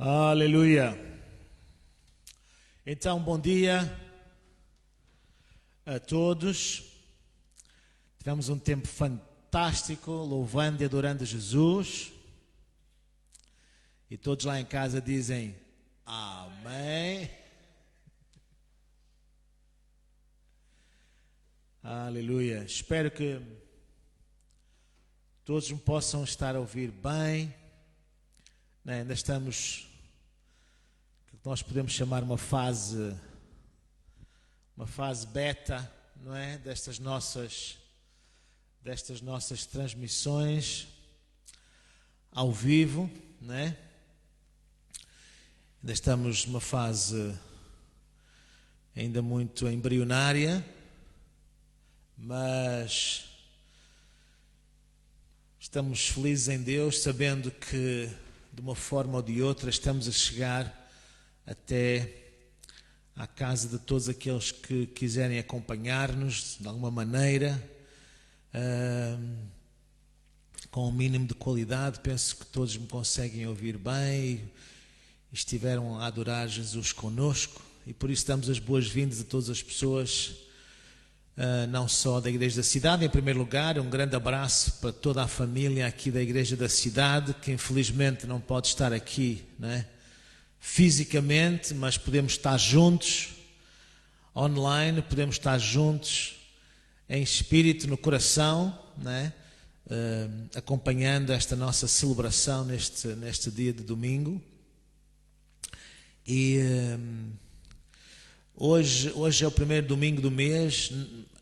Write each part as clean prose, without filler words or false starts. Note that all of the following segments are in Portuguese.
Aleluia. Então, bom dia a todos. Tivemos um tempo fantástico, louvando e adorando Jesus. E todos lá em casa dizem amém. Aleluia. Espero que todos me possam estar a ouvir bem. Ainda estamos, que nós podemos chamar uma fase beta, não é? Destas nossas transmissões ao vivo, não é? Ainda estamos numa fase ainda muito embrionária, mas estamos felizes em Deus, sabendo que de uma forma ou de outra estamos a chegar até à casa de todos aqueles que quiserem acompanhar-nos de alguma maneira, com um mínimo de qualidade. Penso que todos me conseguem ouvir bem e estiveram a adorar Jesus conosco, e por isso damos as boas-vindas a todas as pessoas, não só da Igreja da Cidade. Em primeiro lugar, um grande abraço para toda a família aqui da Igreja da Cidade, que infelizmente não pode estar aqui, né, fisicamente, mas podemos estar juntos online, podemos estar juntos em espírito, no coração, né, acompanhando esta nossa celebração neste dia de domingo. E hoje é o primeiro domingo do mês.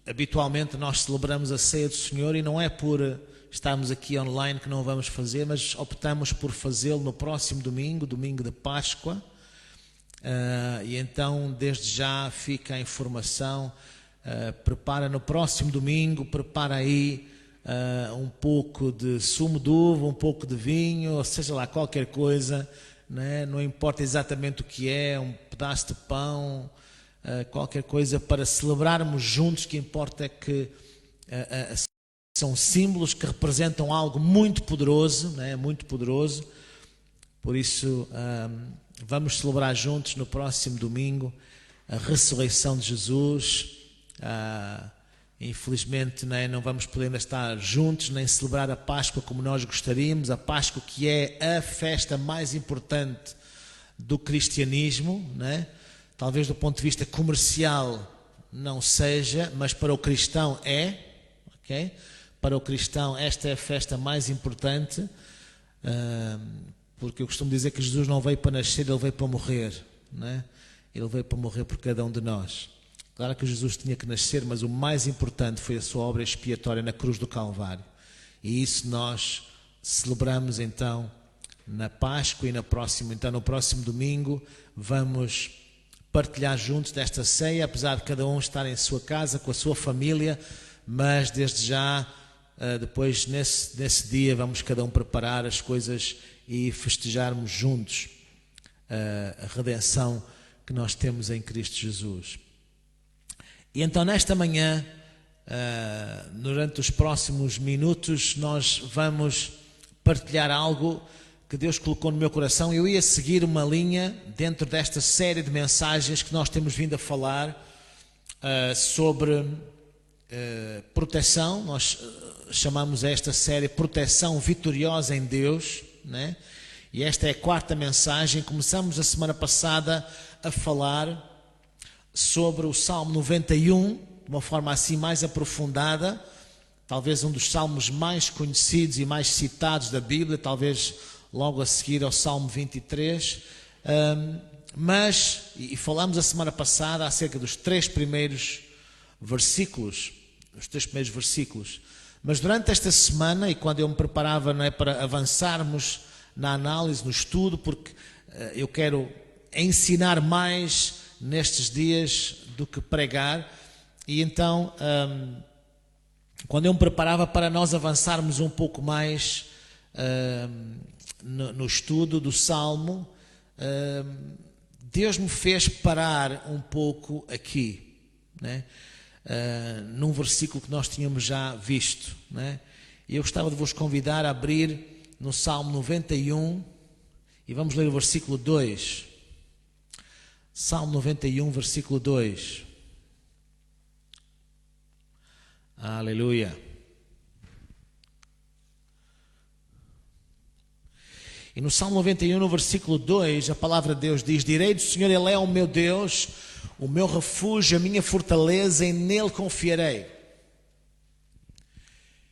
Habitualmente nós celebramos a ceia do Senhor, e não é por estarmos aqui online que não vamos fazer, mas optamos por fazê-lo no próximo domingo, domingo de Páscoa. E então desde já fica a informação, prepara no próximo domingo, prepara aí um pouco de sumo de uva, um pouco de vinho, ou seja lá, qualquer coisa, né? Não importa exatamente o que é, um pedaço de pão, qualquer coisa para celebrarmos juntos. O que importa é que são símbolos que representam algo muito poderoso, né? Muito poderoso. Por isso vamos celebrar juntos no próximo domingo a ressurreição de Jesus. Infelizmente, né, não vamos poder estar juntos nem celebrar a Páscoa como nós gostaríamos, a Páscoa que é a festa mais importante do cristianismo, né? Talvez do ponto de vista comercial não seja, mas para o cristão é, ok? Para o cristão esta é a festa mais importante, porque eu costumo dizer que Jesus não veio para nascer, Ele veio para morrer, né? Ele veio para morrer por cada um de nós. Claro que Jesus tinha que nascer, mas o mais importante foi a sua obra expiatória na cruz do Calvário. E isso nós celebramos então na Páscoa, e no próximo domingo vamos partilhar juntos desta ceia, apesar de cada um estar em sua casa, com a sua família, mas desde já, depois nesse dia, vamos cada um preparar as coisas e festejarmos juntos a redenção que nós temos em Cristo Jesus. E então nesta manhã, durante os próximos minutos, nós vamos partilhar algo que Deus colocou no meu coração. Eu ia seguir uma linha dentro desta série de mensagens que nós temos vindo a falar sobre proteção. Nós chamamos esta série Proteção Vitoriosa em Deus, né? E esta é a quarta mensagem. Começamos a semana passada a falar sobre o Salmo 91, de uma forma assim mais aprofundada, talvez um dos salmos mais conhecidos e mais citados da Bíblia, talvez logo a seguir ao Salmo 23, e falamos a semana passada acerca dos três primeiros versículos, mas durante esta semana, e quando eu me preparava, não é, para avançarmos na análise, no estudo, porque eu quero ensinar mais nestes dias do que pregar, e então quando eu me preparava para nós avançarmos um pouco mais no estudo do Salmo, Deus me fez parar um pouco aqui, né? Num versículo que nós tínhamos já visto, né? E eu gostava de vos convidar a abrir no Salmo 91, E vamos ler o versículo 2. Salmo 91, versículo 2. Aleluia. E no Salmo 91, no versículo 2, a palavra de Deus diz: direi do Senhor, Ele é o meu Deus, o meu refúgio, a minha fortaleza, e nele confiarei.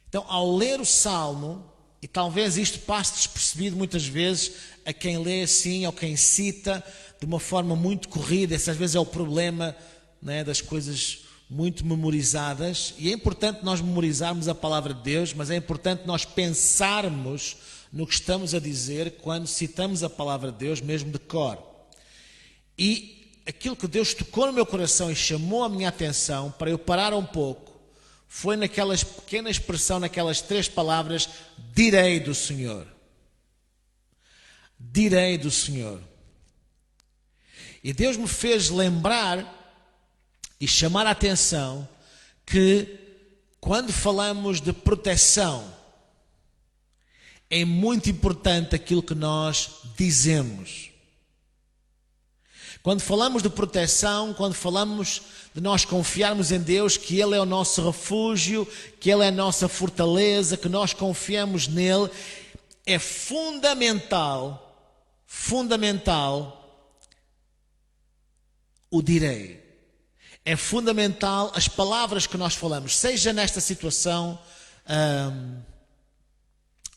Então, ao ler o Salmo, e talvez isto passe despercebido muitas vezes a quem lê assim, ou quem cita de uma forma muito corrida, esse às vezes é o problema, né, das coisas muito memorizadas, e é importante nós memorizarmos a palavra de Deus, mas é importante nós pensarmos no que estamos a dizer quando citamos a palavra de Deus, mesmo de cor. E aquilo que Deus tocou no meu coração e chamou a minha atenção para eu parar um pouco, foi naquela pequena expressão, naquelas 3 palavras: direi do Senhor. Direi do Senhor. E Deus me fez lembrar e chamar a atenção que quando falamos de proteção, é muito importante aquilo que nós dizemos. Quando falamos de proteção, quando falamos de nós confiarmos em Deus, que Ele é o nosso refúgio, que Ele é a nossa fortaleza, que nós confiamos nele, é fundamental o direi. É fundamental as palavras que nós falamos, seja nesta situação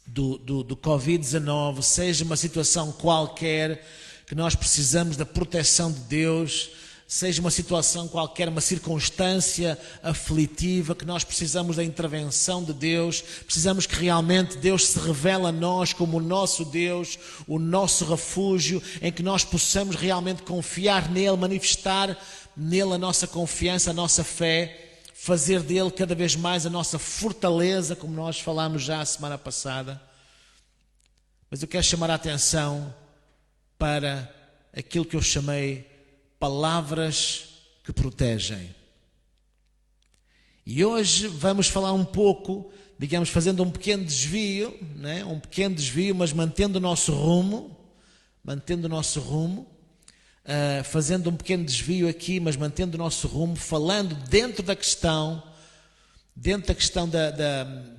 do Covid-19, seja uma situação qualquer que nós precisamos da proteção de Deus, seja uma situação qualquer, uma circunstância aflitiva, que nós precisamos da intervenção de Deus, precisamos que realmente Deus se revele a nós como o nosso Deus, o nosso refúgio, em que nós possamos realmente confiar nele, manifestar nele a nossa confiança, a nossa fé, fazer dele cada vez mais a nossa fortaleza, como nós falámos já a semana passada. Mas eu quero chamar a atenção para aquilo que eu chamei palavras que protegem. E hoje vamos falar um pouco, digamos, fazendo um pequeno desvio, né? Um pequeno desvio, mas mantendo o nosso rumo, fazendo um pequeno desvio aqui, mas mantendo o nosso rumo, falando dentro da questão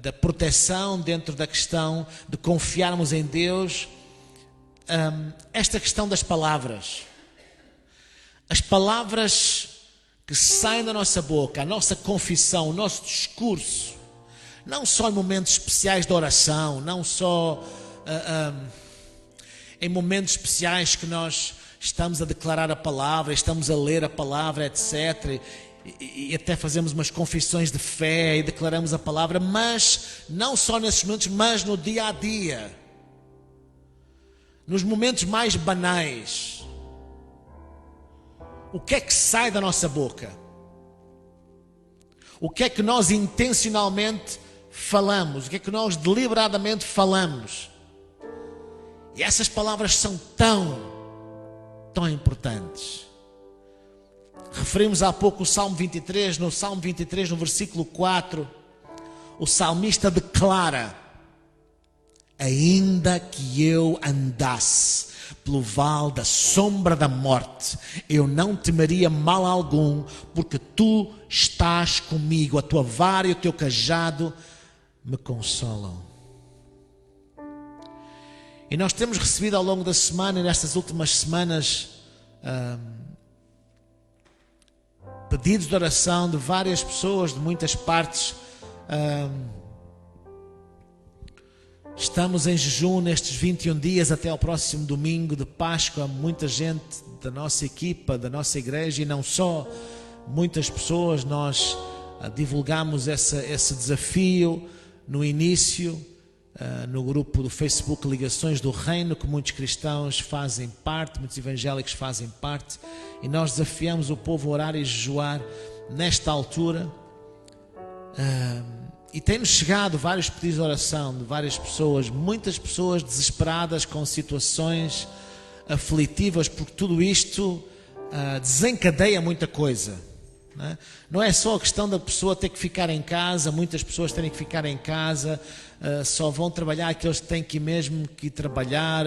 da proteção, dentro da questão de confiarmos em Deus, esta questão das palavras. As palavras que saem da nossa boca, a nossa confissão, o nosso discurso, não só em momentos especiais de oração, não só em momentos especiais que nós estamos a declarar a palavra, estamos a ler a palavra, etc., e até fazemos umas confissões de fé e declaramos a palavra, mas não só nesses momentos, mas no dia a dia, nos momentos mais banais. O que é que sai da nossa boca? O que é que nós intencionalmente falamos? O que é que nós deliberadamente falamos? E essas palavras são tão importantes. Referimos há pouco o Salmo 23, no Salmo 23, no versículo 4, o salmista declara: ainda que eu andasse pelo vale da sombra da morte, eu não temeria mal algum, porque tu estás comigo, a tua vara e o teu cajado me consolam. E nós temos recebido ao longo da semana, e nestas últimas semanas, pedidos de oração de várias pessoas, de muitas partes. Estamos em jejum nestes 21 dias até ao próximo domingo de Páscoa. Muita gente da nossa equipa, da nossa igreja, e não só, muitas pessoas, nós divulgamos esse desafio no início, no grupo do Facebook Ligações do Reino, que muitos cristãos fazem parte, muitos evangélicos fazem parte, e nós desafiamos o povo a orar e jejuar nesta altura. E tem-nos chegado vários pedidos de oração de várias pessoas, muitas pessoas desesperadas com situações aflitivas, porque tudo isto desencadeia muita coisa. né? Não é só a questão da pessoa ter que ficar em casa, muitas pessoas terem que ficar em casa, só vão trabalhar aqueles que têm que mesmo que trabalhar,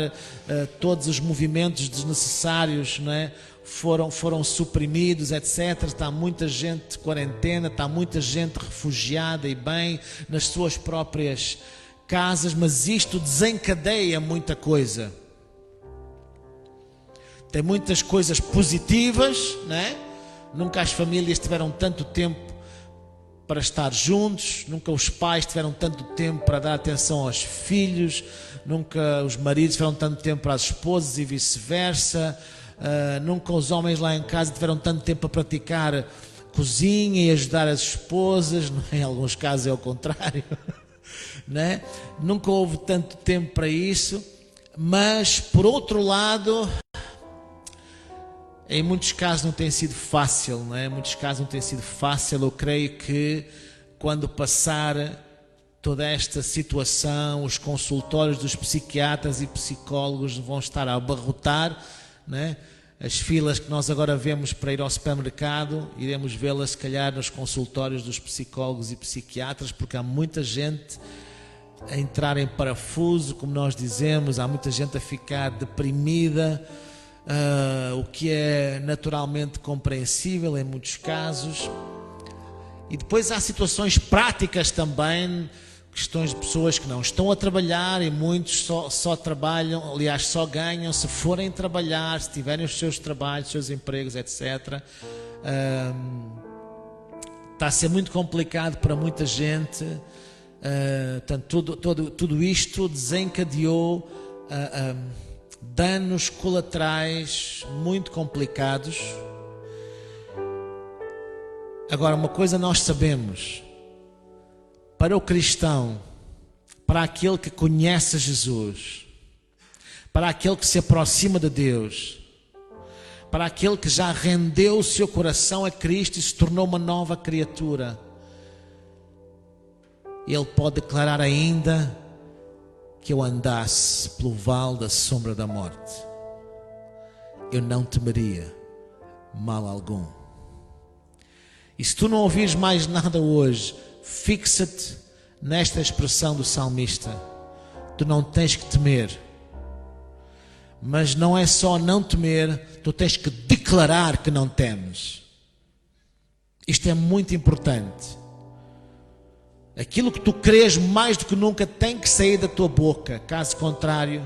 todos os movimentos desnecessários, não é? Foram suprimidos, etc. Está muita gente de quarentena, está muita gente refugiada e bem nas suas próprias casas, mas isto desencadeia muita coisa. Tem muitas coisas positivas, né? Nunca as famílias tiveram tanto tempo para estar juntos, nunca os pais tiveram tanto tempo para dar atenção aos filhos, nunca os maridos tiveram tanto tempo para as esposas e vice-versa, nunca os homens lá em casa tiveram tanto tempo para praticar cozinha e ajudar as esposas, em alguns casos é o contrário, né? Nunca houve tanto tempo para isso, mas por outro lado, em muitos casos não tem sido fácil, não é? Em muitos casos não tem sido fácil. Eu creio que quando passar toda esta situação, os consultórios dos psiquiatras e psicólogos vão estar a abarrotar, não é? As filas que nós agora vemos para ir ao supermercado, iremos vê-las se calhar nos consultórios dos psicólogos e psiquiatras, porque há muita gente a entrar em parafuso, como nós dizemos, há muita gente a ficar deprimida, o que é naturalmente compreensível em muitos casos. E depois há situações práticas também, questões de pessoas que não estão a trabalhar e muitos só trabalham, aliás só ganham se forem trabalhar, se tiverem os seus trabalhos, os seus empregos, etc. Está a ser muito complicado para muita gente. Portanto, tudo isto desencadeou danos colaterais muito complicados. Agora, uma coisa nós sabemos: para o cristão, para aquele que conhece Jesus, para aquele que se aproxima de Deus, para aquele que já rendeu o seu coração a Cristo e se tornou uma nova criatura, ele pode declarar ainda: que eu andasse pelo vale da sombra da morte, eu não temeria mal algum. E se tu não ouvires mais nada hoje, fixa-te nesta expressão do salmista: tu não tens que temer. Mas não é só não temer, tu tens que declarar que não temes. Isto é muito importante. Aquilo que tu crês mais do que nunca tem que sair da tua boca. Caso contrário,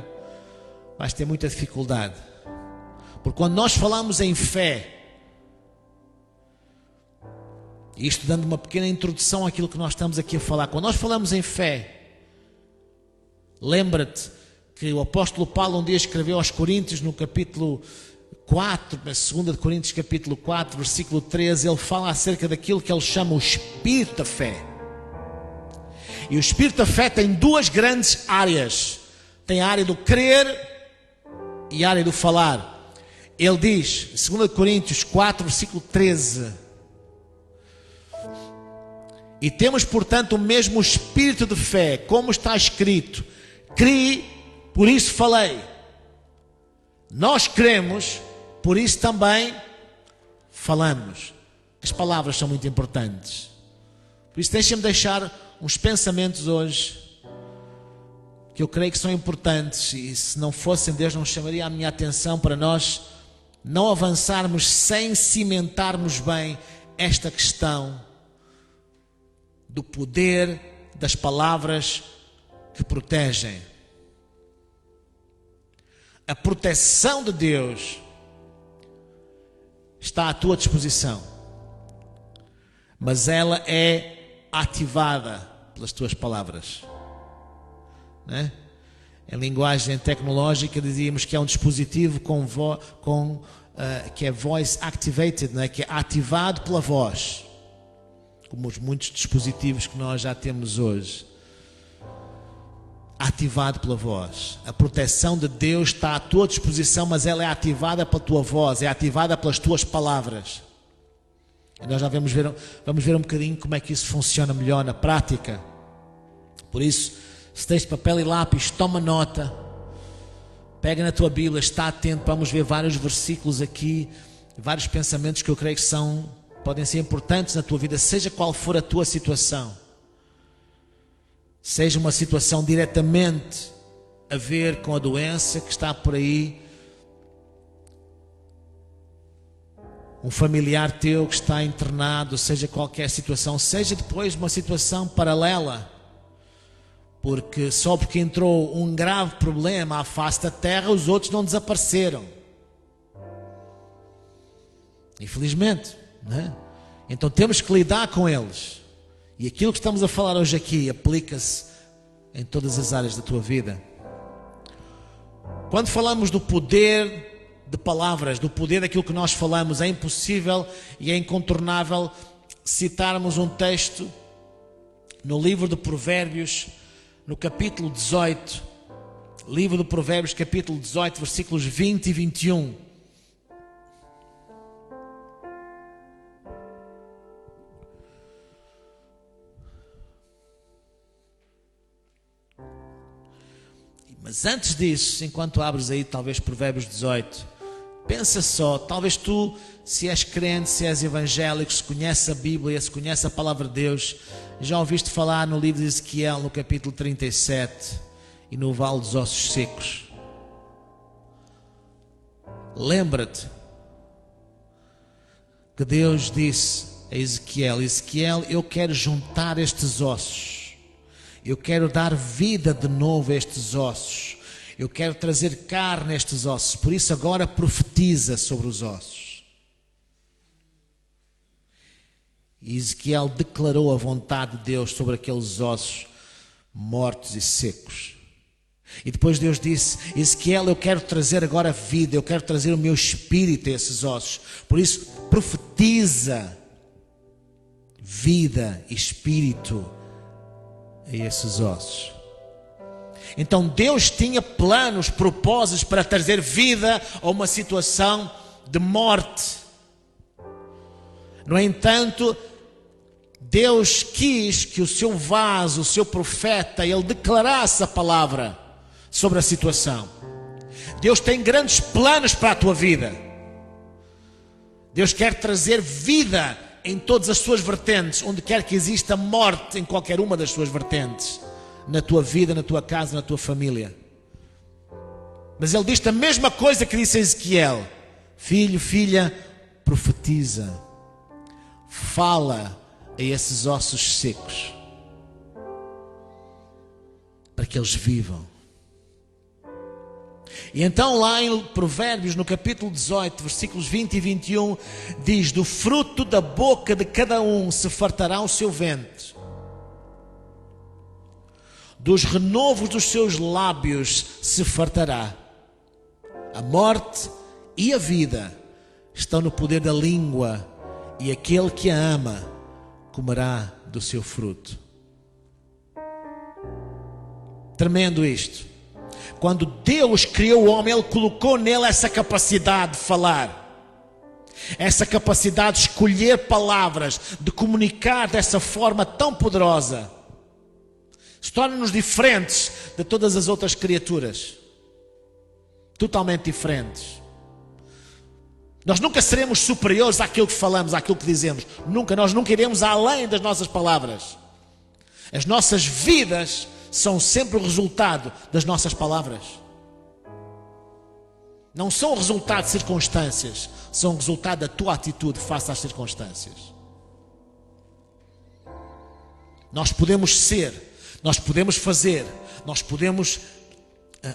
vais ter muita dificuldade. Porque quando nós falamos em fé, isto dando uma pequena introdução àquilo que nós estamos aqui a falar, quando nós falamos em fé, lembra-te que o apóstolo Paulo um dia escreveu aos Coríntios no capítulo 4, na 2 de Coríntios capítulo 4, versículo 13, ele fala acerca daquilo que ele chama o espírito da fé. E o espírito da fé tem duas grandes áreas. Tem a área do crer e a área do falar. Ele diz, 2 Coríntios 4, versículo 13: e temos, portanto, o mesmo espírito de fé, como está escrito: criei, por isso falei. Nós cremos, por isso também falamos. As palavras são muito importantes. Por isso deixem-me deixar uns pensamentos hoje que eu creio que são importantes, e se não fossem, Deus não chamaria a minha atenção para nós não avançarmos sem cimentarmos bem esta questão do poder das palavras que protegem. A proteção de Deus está à tua disposição, mas ela é ativada pelas tuas palavras, né? Em linguagem tecnológica dizíamos que é um dispositivo que é voice activated, né? Que é ativado pela voz, como os muitos dispositivos que nós já temos hoje. Ativado pela voz. A proteção de Deus está à tua disposição, mas ela é ativada pela tua voz, é ativada pelas tuas palavras. E nós já vamos ver um bocadinho como é que isso funciona melhor na prática. Por isso, se tens papel e lápis, toma nota, pega na tua Bíblia, está atento. Vamos ver vários versículos aqui, vários pensamentos que eu creio que são podem ser importantes na tua vida, seja qual for a tua situação. Seja uma situação diretamente a ver com a doença que está por aí, um familiar teu que está internado, seja qualquer situação, seja depois uma situação paralela, porque só porque entrou um grave problema à face da terra, os outros não desapareceram. Infelizmente, não é? Então temos que lidar com eles. E aquilo que estamos a falar hoje aqui aplica-se em todas as áreas da tua vida. Quando falamos do poder de palavras, do poder daquilo que nós falamos, é impossível e é incontornável citarmos um texto no livro de Provérbios, no capítulo 18, livro de Provérbios, capítulo 18, versículos 20 e 21. Mas antes disso, enquanto abres aí talvez Provérbios 18, pensa só, talvez tu, se és crente, se és evangélico, se conhece a Bíblia, se conhece a palavra de Deus, já ouviste falar no livro de Ezequiel, no capítulo 37 e no Vale dos Ossos Secos. Lembra-te que Deus disse a Ezequiel: Ezequiel, eu quero juntar estes ossos. Eu quero dar vida de novo a estes ossos. Eu quero trazer carne a estes ossos. Por isso agora profetiza sobre os ossos. E Ezequiel declarou a vontade de Deus sobre aqueles ossos mortos e secos. E depois Deus disse: Ezequiel, eu quero trazer agora vida. Eu quero trazer o meu espírito a esses ossos. Por isso profetiza vida e espírito a esses ossos. Então Deus tinha planos, propósitos para trazer vida a uma situação de morte. No entanto, Deus quis que o seu vaso, o seu profeta, ele declarasse a palavra sobre a situação. Deus tem grandes planos para a tua vida. Deus quer trazer vida em todas as suas vertentes, onde quer que exista morte em qualquer uma das suas vertentes, na tua vida, na tua casa, na tua família. Mas ele diz a mesma coisa que disse a Ezequiel: filho, filha, profetiza, fala a esses ossos secos, para que eles vivam. E então lá em Provérbios, no capítulo 18, versículos 20 e 21, diz: do fruto da boca de cada um se fartará o seu ventre, dos renovos dos seus lábios se fartará. A morte e a vida estão no poder da língua, e aquele que a ama comerá do seu fruto. Tremendo isto. Quando Deus criou o homem, ele colocou nele essa capacidade de falar, essa capacidade de escolher palavras, de comunicar dessa forma tão poderosa. Se torna-nos diferentes de todas as outras criaturas, totalmente diferentes. Nós nunca seremos superiores àquilo que falamos, àquilo que dizemos. Nunca, nós nunca iremos além das nossas palavras. As nossas vidas são sempre o resultado das nossas palavras. Não são o resultado de circunstâncias, são o resultado da tua atitude face às circunstâncias. Nós podemos ser, nós podemos fazer, nós podemos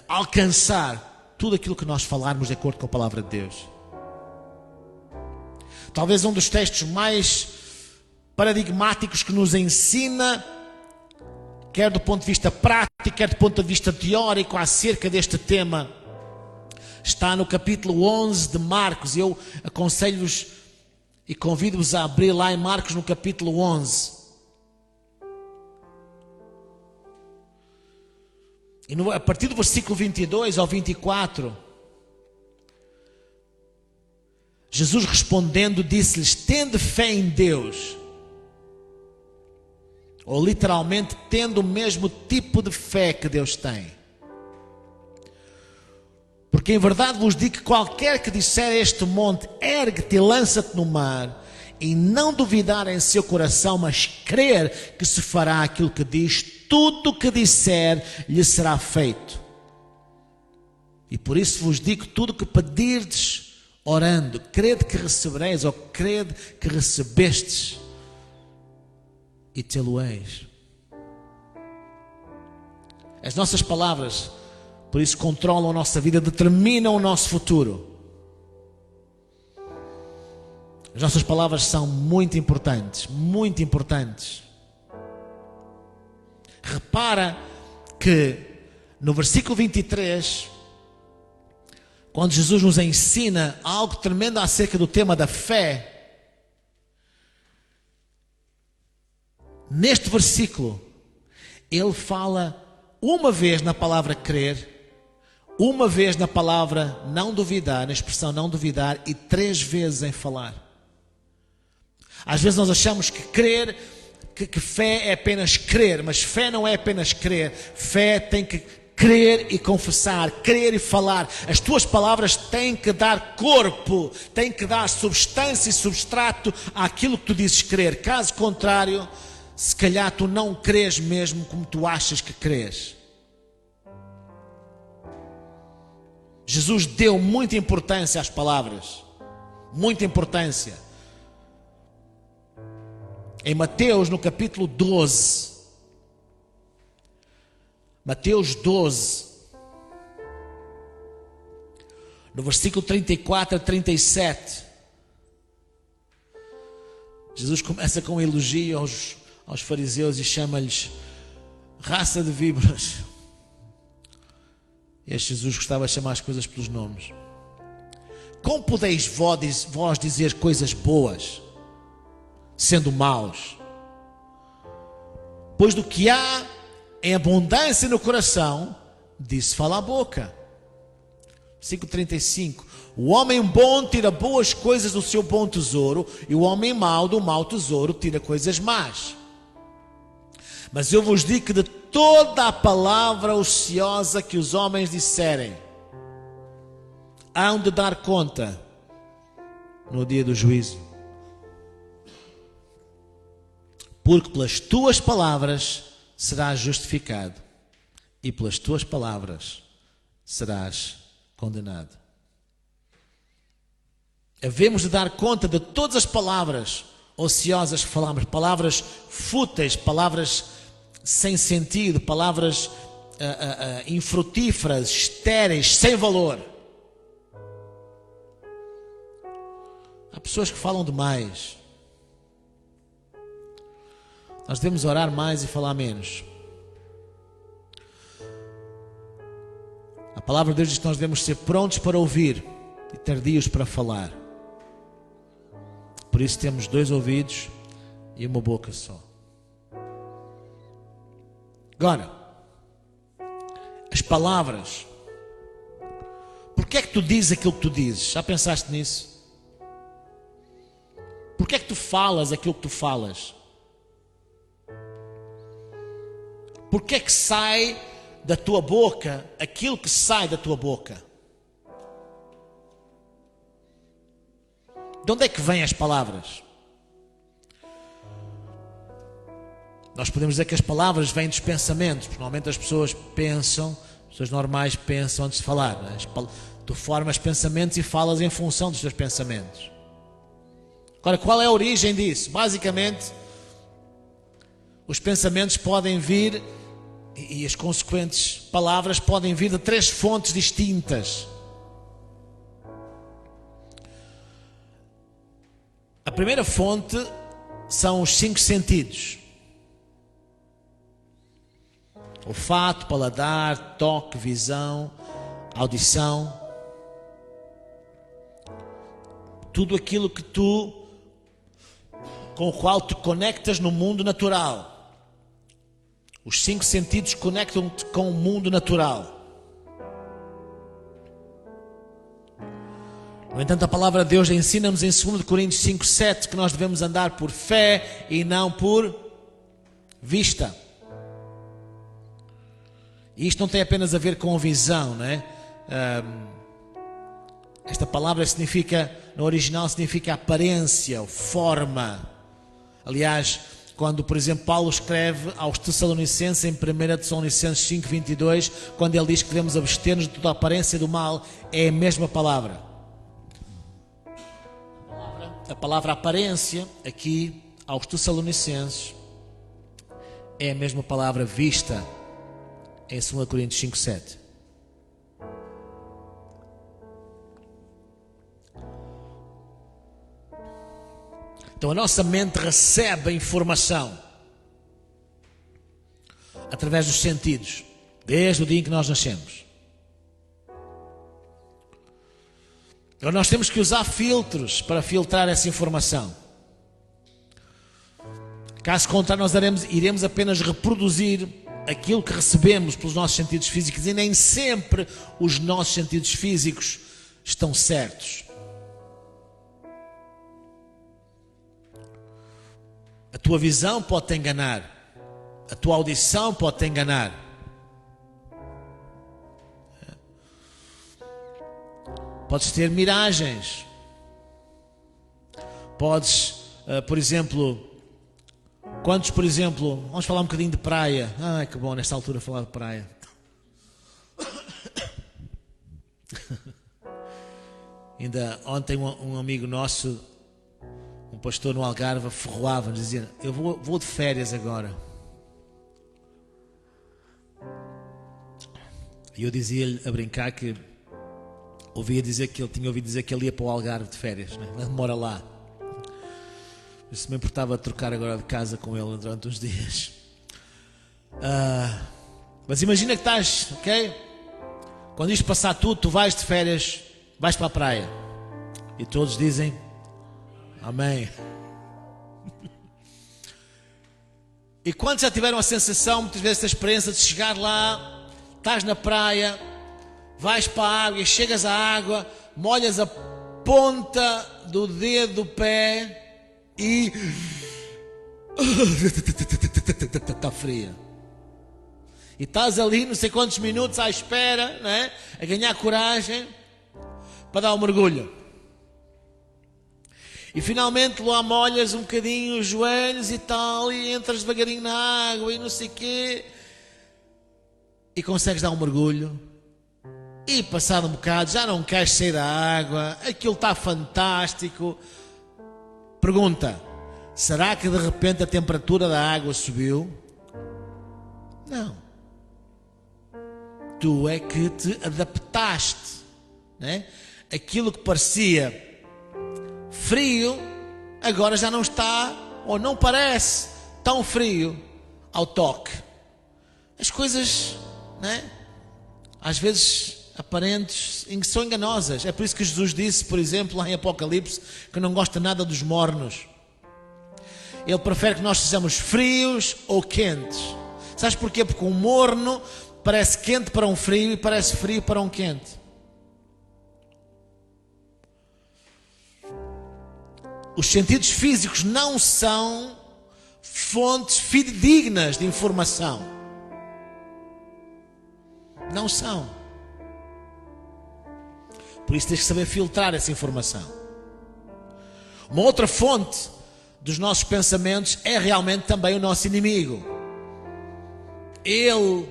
alcançar tudo aquilo que nós falarmos de acordo com a palavra de Deus. Talvez um dos textos mais paradigmáticos que nos ensina, quer do ponto de vista prático, quer do ponto de vista teórico, acerca deste tema, está no capítulo 11 de Marcos. Eu aconselho-vos e convido-vos a abrir lá em Marcos no capítulo 11. E a partir do versículo 22 ao 24, Jesus respondendo disse-lhes: tende fé em Deus. Ou literalmente, tendo o mesmo tipo de fé que Deus tem. Porque em verdade vos digo que qualquer que disser a este monte: ergue-te e lança-te no mar, e não duvidar em seu coração, mas crer que se fará aquilo que diz, tudo o que disser lhe será feito. E por isso vos digo, tudo o que pedirdes orando, crede que recebereis, ou crede que recebestes, e tê-lo-eis. As nossas palavras, por isso, controlam a nossa vida, determinam o nosso futuro. As nossas palavras são muito importantes, muito importantes. Repara que no versículo 23, quando Jesus nos ensina algo tremendo acerca do tema da fé, neste versículo, ele fala uma vez na palavra crer, uma vez na palavra não duvidar, na expressão não duvidar, e 3 vezes em falar. Às vezes nós achamos que crer, que fé é apenas crer, mas fé não é apenas crer. Fé tem que crer e confessar, crer e falar. As tuas palavras têm que dar corpo, têm que dar substância e substrato àquilo que tu dizes crer. Caso contrário, se calhar tu não crês mesmo como tu achas que crês. Jesus deu muita importância às palavras, muita importância. Em Mateus, no capítulo 12, Mateus 12, no versículo 34 a 37, Jesus começa com um elogio aos fariseus e chama-lhes raça de víboras. E Jesus gostava de chamar as coisas pelos nomes. Como podeis vós dizer coisas boas, sendo maus? Pois do que há em abundância no coração, disso fala a boca. Versículo 35. O homem bom tira boas coisas do seu bom tesouro, e o homem mau do mau tesouro tira coisas más. Mas eu vos digo que de toda a palavra ociosa que os homens disserem, hão de dar conta no dia do juízo. Porque pelas tuas palavras serás justificado, e pelas tuas palavras serás condenado. Havemos de dar conta de todas as palavras ociosas que falamos, palavras fúteis, palavras sem sentido, palavras infrutíferas, estéreis, sem valor. Há pessoas que falam demais. Nós devemos orar mais e falar menos. A palavra de Deus diz que nós devemos ser prontos para ouvir e tardios para falar. Por isso temos 2 ouvidos e uma boca só. Agora, as palavras. Porquê é que tu dizes aquilo que tu dizes? Já pensaste nisso? Porquê é que tu falas aquilo que tu falas? Porquê é que sai da tua boca aquilo que sai da tua boca? De onde é que vêm as palavras? Nós podemos dizer que as palavras vêm dos pensamentos, porque normalmente as pessoas pensam, as pessoas normais pensam antes de falar. Não é? Tu formas pensamentos e falas em função dos teus pensamentos. Agora, qual é a origem disso? Basicamente, os pensamentos podem vir, e as consequentes palavras podem vir de 3 fontes distintas. A primeira fonte são os 5 sentidos: olfato, paladar, toque, visão, audição. Tudo aquilo que com o qual te conectas no mundo natural. Os 5 sentidos conectam-te com o mundo natural. No entanto, a palavra de Deus ensina-nos em 2 Coríntios 5:7 que nós devemos andar por fé e não por vista. E isto não tem apenas a ver com visão, não é? Esta palavra significa, no original significa aparência, forma. Aliás, quando, por exemplo, Paulo escreve aos Tessalonicenses, em 1 Tessalonicenses 5:22, quando ele diz que devemos abster-nos de toda a aparência do mal, é a mesma palavra. A palavra aparência, aqui, aos Tessalonicenses, é a mesma palavra vista em 2 Coríntios 5:7. Então a nossa mente recebe a informação através dos sentidos, desde o dia em que nós nascemos. Então nós temos que usar filtros para filtrar essa informação. Caso contrário, nós iremos apenas reproduzir aquilo que recebemos pelos nossos sentidos físicos, e nem sempre os nossos sentidos físicos estão certos. A tua visão pode te enganar, a tua audição pode te enganar. Podes ter miragens, podes, por exemplo, quantos, por exemplo, vamos falar um bocadinho de praia. Ai, que bom nesta altura falar de praia. Ainda ontem um amigo nosso, um pastor no Algarve, ferroava-nos, dizia: eu vou de férias agora. E eu dizia-lhe a brincar que tinha ouvido dizer que ele ia para o Algarve de férias, né? Ele mora lá. Eu se me importava de trocar agora de casa com ele durante uns dias. Mas imagina que estás, ok? Quando isto passar tudo, tu vais de férias, vais para a praia. E todos dizem amém. E quando já tiveram a sensação, muitas vezes a experiência de chegar lá, estás na praia, vais para a água e chegas à água, molhas a ponta do dedo do pé e está fria. E estás ali não sei quantos minutos à espera, não é? A ganhar coragem para dar um mergulho. E finalmente lá molhas um bocadinho os joelhos e tal, e entras devagarinho na água e não sei o quê, e consegues dar um mergulho. E passado um bocado já não queres sair da água, aquilo está fantástico. Pergunta: será que de repente a temperatura da água subiu? Não. Tu é que te adaptaste, né? Aquilo que parecia frio, agora já não está, ou não parece tão frio ao toque. As coisas, né? Às vezes aparentes, são enganosas. É por isso que Jesus disse, por exemplo, lá em Apocalipse, que não gosta nada dos mornos. Ele prefere que nós sejamos frios ou quentes. Sabes porquê? Porque um morno parece quente para um frio e parece frio para um quente. Os sentidos físicos não são fontes fidedignas de informação. Não são. Por isso tens que saber filtrar essa informação. Uma outra fonte dos nossos pensamentos é realmente também o nosso inimigo. Ele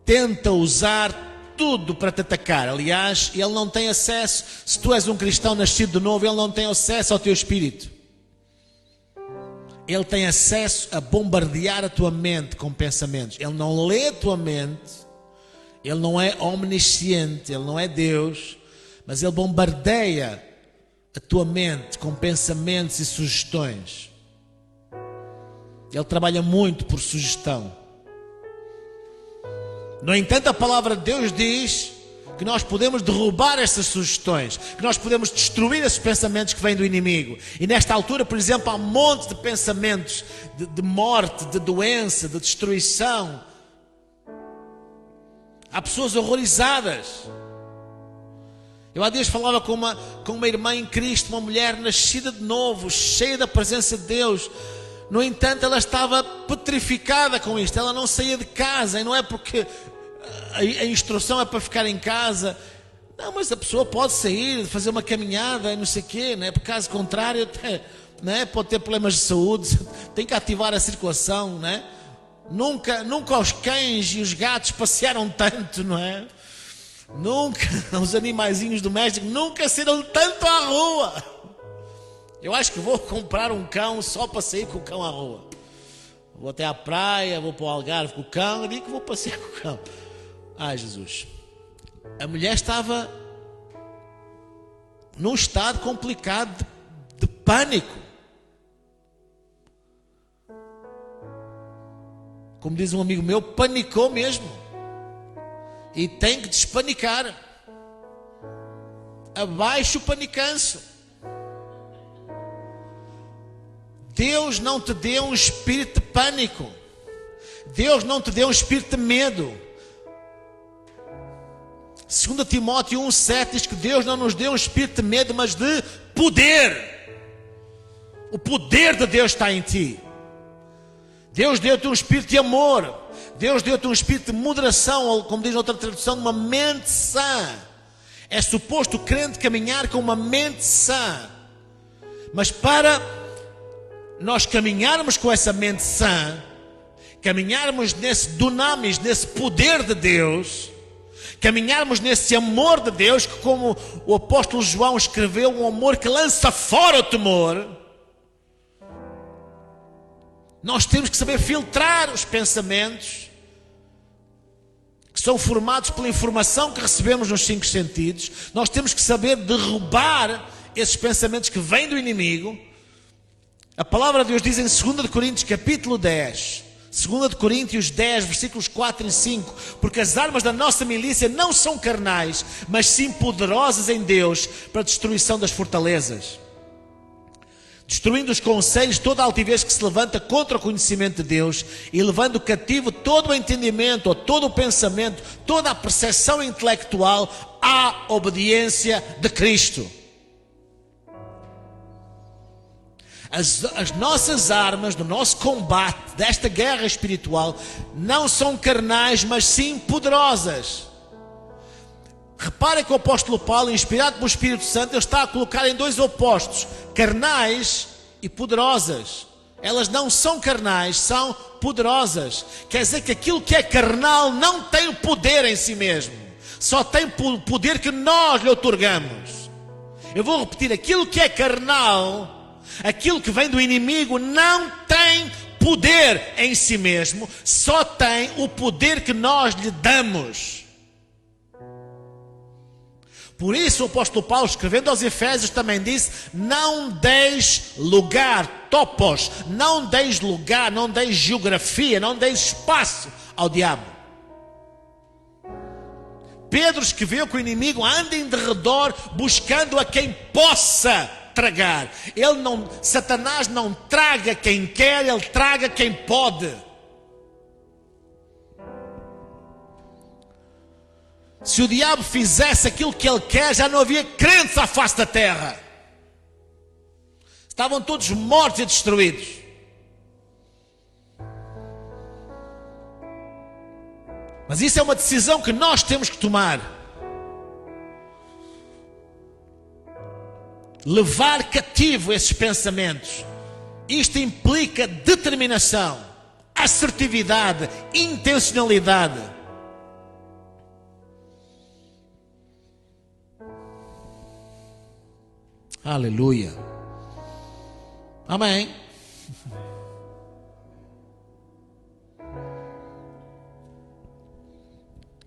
tenta usar tudo para te atacar. Aliás, ele não tem acesso, se tu és um cristão nascido de novo, ele não tem acesso ao teu espírito. Ele tem acesso a bombardear a tua mente com pensamentos. Ele não lê a tua mente, ele não é omnisciente, ele não é Deus, mas ele bombardeia a tua mente com pensamentos e sugestões. Ele trabalha muito por sugestão. No entanto, a palavra de Deus diz que nós podemos derrubar essas sugestões, que nós podemos destruir esses pensamentos que vêm do inimigo. E nesta altura, por exemplo, há um monte de pensamentos de morte, de doença, de destruição. Há pessoas horrorizadas. Eu há dias falava com uma irmã em Cristo, uma mulher nascida de novo, cheia da presença de Deus. No entanto, ela estava petrificada com isto. Ela não saía de casa, e não é porque a instrução é para ficar em casa. Não, mas a pessoa pode sair, fazer uma caminhada, não sei o quê, né? Por caso contrário, né? Pode ter problemas de saúde, tem que ativar a circulação, né? Nunca os cães e os gatos passearam tanto, não é? Nunca, os animaizinhos domésticos nunca saíram tanto à rua. Eu acho que vou comprar um cão só para sair com o cão à rua. Vou até à praia, vou para o Algarve com o cão, e digo que vou passear com o cão. Ai, Jesus. A mulher estava num estado complicado de pânico. Como diz um amigo meu, panicou mesmo. E tem que despanicar. Abaixa o panicanço. Deus não te deu um espírito de pânico. Deus não te deu um espírito de medo. 2 Timóteo 1,7 diz que Deus não nos deu um espírito de medo, mas de poder. O poder de Deus está em ti. Deus deu-te um espírito de amor. Deus deu-te um espírito de moderação, ou como diz outra tradução, uma mente sã. É suposto o crente caminhar com uma mente sã. Mas para nós caminharmos com essa mente sã, caminharmos nesse dunamis, nesse poder de Deus, caminharmos nesse amor de Deus, que como o apóstolo João escreveu, um amor que lança fora o temor, nós temos que saber filtrar os pensamentos que são formados pela informação que recebemos nos 5 sentidos. Nós temos que saber derrubar esses pensamentos que vêm do inimigo. A palavra de Deus diz em 2 Coríntios capítulo 10, 2 Coríntios 10, versículos 4 e 5, porque as armas da nossa milícia não são carnais, mas sim poderosas em Deus para a destruição das fortalezas, destruindo os conselhos, toda a altivez que se levanta contra o conhecimento de Deus, e levando cativo todo o entendimento, ou todo o pensamento, toda a percepção intelectual à obediência de Cristo. As nossas armas do nosso combate, desta guerra espiritual, não são carnais, mas sim poderosas. Reparem que o apóstolo Paulo, inspirado pelo Espírito Santo, ele está a colocar em 2 opostos, carnais e poderosas. Elas não são carnais, são poderosas. Quer dizer que aquilo que é carnal não tem o poder em si mesmo, só tem o poder que nós lhe otorgamos. Eu vou repetir, aquilo que é carnal, aquilo que vem do inimigo, não tem poder em si mesmo, só tem o poder que nós lhe damos. Por isso o apóstolo Paulo, escrevendo aos Efésios, também disse: não deis lugar, topos, não deis lugar, não deis geografia, não deis espaço ao diabo. Pedro escreveu que o inimigo anda em derredor buscando a quem possa tragar. Satanás não traga quem quer, ele traga quem pode. Se o diabo fizesse aquilo que ele quer, já não havia crentes à face da terra. Estavam todos mortos e destruídos. Mas isso é uma decisão que nós temos que tomar. Levar cativo esses pensamentos. Isto implica determinação, assertividade, intencionalidade. Aleluia. Amém.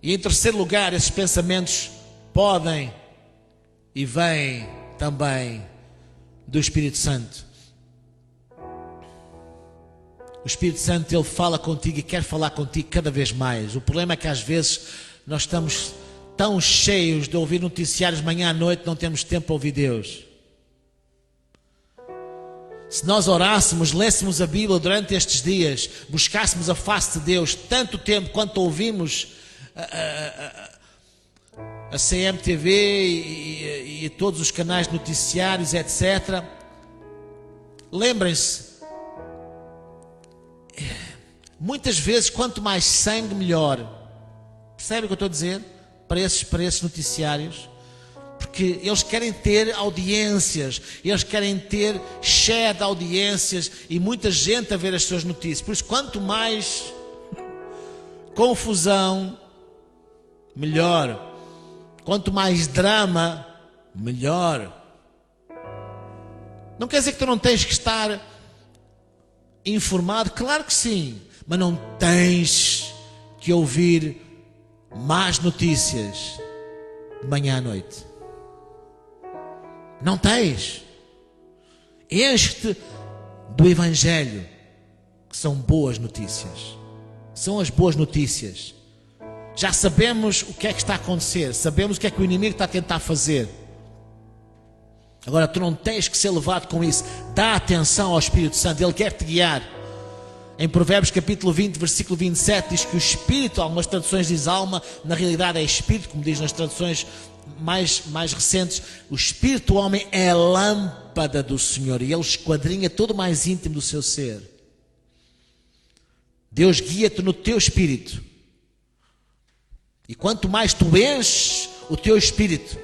E em terceiro lugar, esses pensamentos podem e vêm também do Espírito Santo. O Espírito Santo, ele fala contigo e quer falar contigo cada vez mais. O problema é que às vezes nós estamos tão cheios de ouvir noticiários de manhã à noite, não temos tempo para ouvir Deus. Se nós orássemos, lêssemos a Bíblia durante estes dias, buscássemos a face de Deus tanto tempo quanto ouvimos a CMTV e todos os canais de noticiários, etc. Lembrem-se, muitas vezes quanto mais sangue melhor. Percebe o que eu estou a dizer? Para esses noticiários, Porque eles querem ter audiências, eles querem ter share de audiências e muita gente a ver as suas notícias. Por isso, quanto mais confusão, melhor. Quanto mais drama, melhor. Não quer dizer que tu não tens que estar informado, claro que sim, mas não tens que ouvir más notícias de manhã à noite. Não tens. Enche-te do Evangelho, que são boas notícias. São as boas notícias. Já sabemos o que é que está a acontecer, sabemos o que é que o inimigo está a tentar fazer. Agora tu não tens que ser levado com isso. Dá atenção ao Espírito Santo, Ele quer te guiar. Em Provérbios capítulo 20, versículo 27, diz que o Espírito, algumas traduções diz alma, na realidade é Espírito, como diz nas traduções mais recentes. O Espírito do homem é a lâmpada do Senhor e Ele esquadrinha todo o mais íntimo do seu ser. Deus guia-te no teu Espírito. E quanto mais tu enches o teu Espírito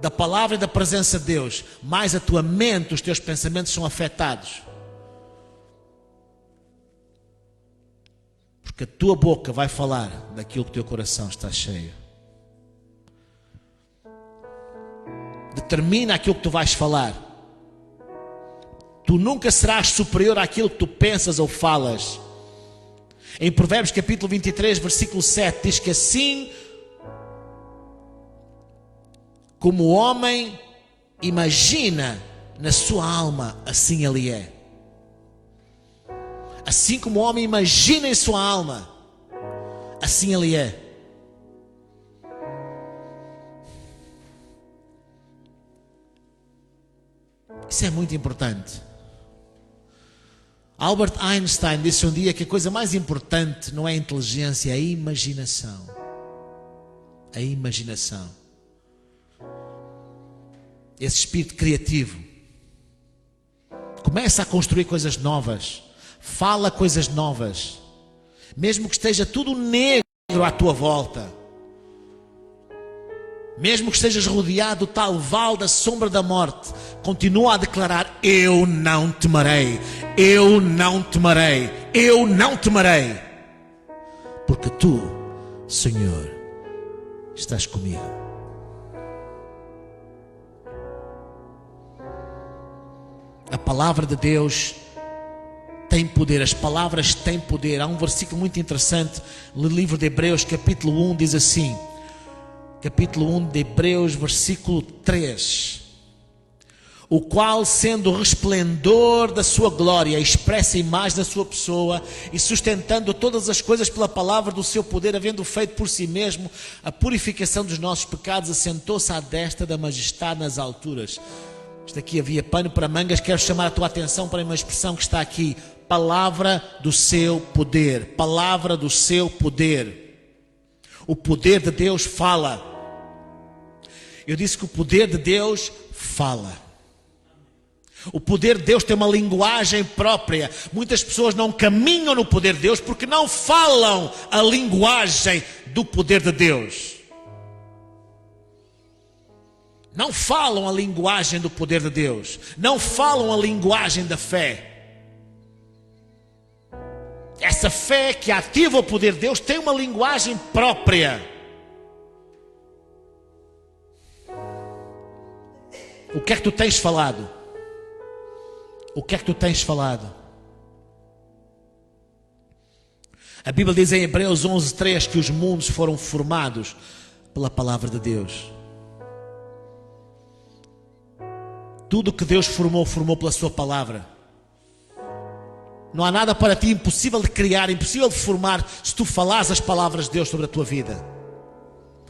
da palavra e da presença de Deus, mais a tua mente, os teus pensamentos são afetados. Porque a tua boca vai falar daquilo que o teu coração está cheio. Determina aquilo que tu vais falar. Tu nunca serás superior àquilo que tu pensas ou falas. Em Provérbios capítulo 23, versículo 7, diz que assim como o homem imagina na sua alma, assim ele é. Assim como o homem imagina em sua alma, assim ele é. Isso é muito importante. Albert Einstein disse um dia que a coisa mais importante não é a inteligência, é a imaginação. A imaginação. Esse espírito criativo. Começa a construir coisas novas. Fala coisas novas. Mesmo que esteja tudo negro à tua volta. Mesmo que estejas rodeado do tal vale da sombra da morte, continua a declarar: eu não temerei, eu não temerei, eu não temerei, porque tu, Senhor, estás comigo. A palavra de Deus tem poder, as palavras têm poder. Há um versículo muito interessante no livro de Hebreus, capítulo 1, diz assim, capítulo 1 de Hebreus, versículo 3: o qual, sendo o resplendor da sua glória, expressa a imagem da sua pessoa, e sustentando todas as coisas pela palavra do seu poder, havendo feito por si mesmo a purificação dos nossos pecados, assentou-se à destra da majestade nas alturas. Isto aqui havia pano para mangas. Quero chamar a tua atenção para uma expressão que está aqui: palavra do seu poder. Palavra do seu poder. O poder de Deus fala. Eu disse que o poder de Deus fala. O poder de Deus tem uma linguagem própria. Muitas pessoas não caminham no poder de Deus porque não falam a linguagem do poder de Deus. Não falam a linguagem do poder de Deus. Não falam a linguagem da fé. Essa fé que ativa o poder de Deus tem uma linguagem própria. O que é que tu tens falado? O que é que tu tens falado? A Bíblia diz em Hebreus 11:3 que os mundos foram formados pela palavra de Deus. Tudo que Deus formou, formou pela sua palavra. Não há nada para ti impossível de criar, impossível de formar, se tu falares as palavras de Deus sobre a tua vida.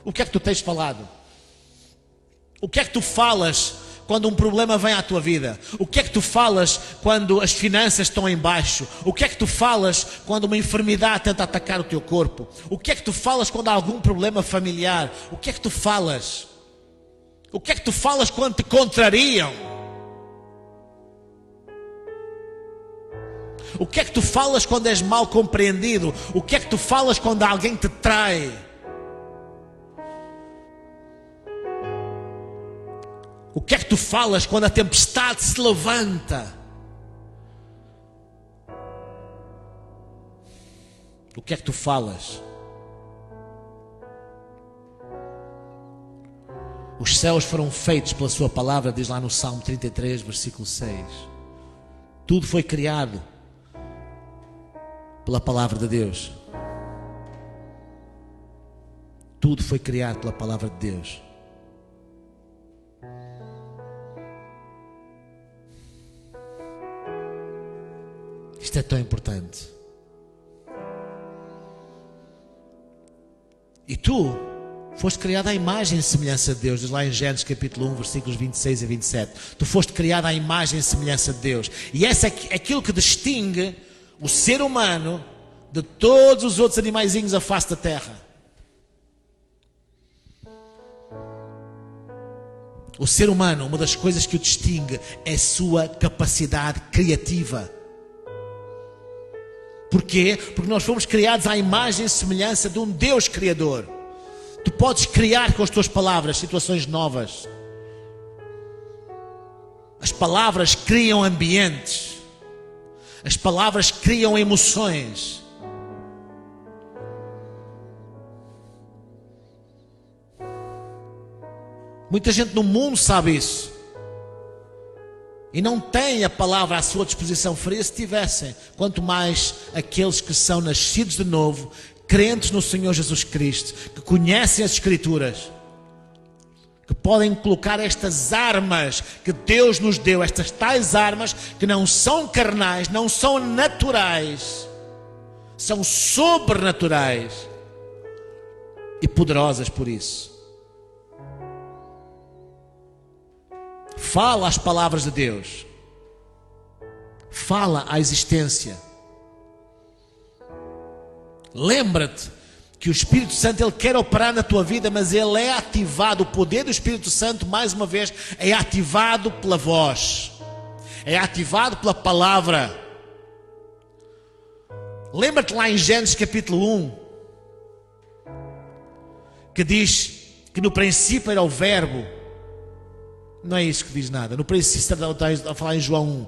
O que é que tu tens falado? O que é que tu falas quando um problema vem à tua vida? O que é que tu falas quando as finanças estão em baixo? O que é que tu falas quando uma enfermidade tenta atacar o teu corpo? O que é que tu falas quando há algum problema familiar? O que é que tu falas? O que é que tu falas quando te contrariam? O que é que tu falas quando és mal compreendido? O que é que tu falas quando alguém te trai? O que é que tu falas quando a tempestade se levanta? O que é que tu falas? Os céus foram feitos pela sua palavra, diz lá no Salmo 33, versículo 6. Tudo foi criado pela palavra de Deus. Tudo foi criado pela palavra de Deus. Isto é tão importante. E tu foste criado à imagem e semelhança de Deus. Diz lá em Gênesis capítulo 1, versículos 26 e 27. Tu foste criado à imagem e semelhança de Deus. E essa é aquilo que distingue o ser humano de todos os outros animaizinhos à face da terra. O ser humano, uma das coisas que o distingue é a sua capacidade criativa. Porquê? Porque nós fomos criados à imagem e semelhança de um Deus Criador. Tu podes criar com as tuas palavras situações novas. As palavras criam ambientes. As palavras criam emoções. Muita gente no mundo sabe isso. E não tem a palavra à sua disposição. Faria se tivessem. Quanto mais aqueles que são nascidos de novo, crentes no Senhor Jesus Cristo, que conhecem as Escrituras, que podem colocar estas armas que Deus nos deu, estas tais armas que não são carnais, não são naturais, são sobrenaturais e poderosas por isso. Fala as palavras de Deus. Fala a existência. Lembra-te que o Espírito Santo, Ele quer operar na tua vida, mas Ele é ativado, o poder do Espírito Santo, mais uma vez, é ativado pela voz. É ativado pela palavra. Lembra-te lá em Gênesis capítulo 1, que diz que no princípio era o verbo. Não é isso que diz nada. No princípio, está a falar em João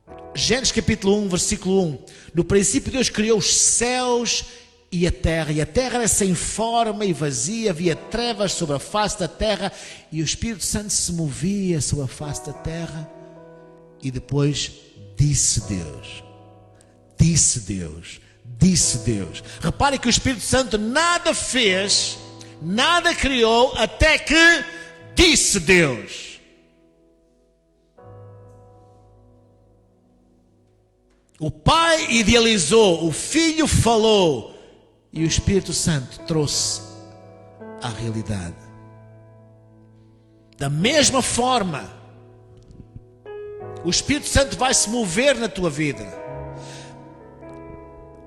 1. Gênesis capítulo 1, versículo 1. No princípio Deus criou os céus e a terra era sem forma e vazia, havia trevas sobre a face da terra, e o Espírito Santo se movia sobre a face da terra. E depois disse Deus. Repare que o Espírito Santo nada fez, nada criou, até que disse Deus. O Pai idealizou, o Filho falou e o Espírito Santo trouxe a realidade. Da mesma forma, o Espírito Santo vai se mover na tua vida.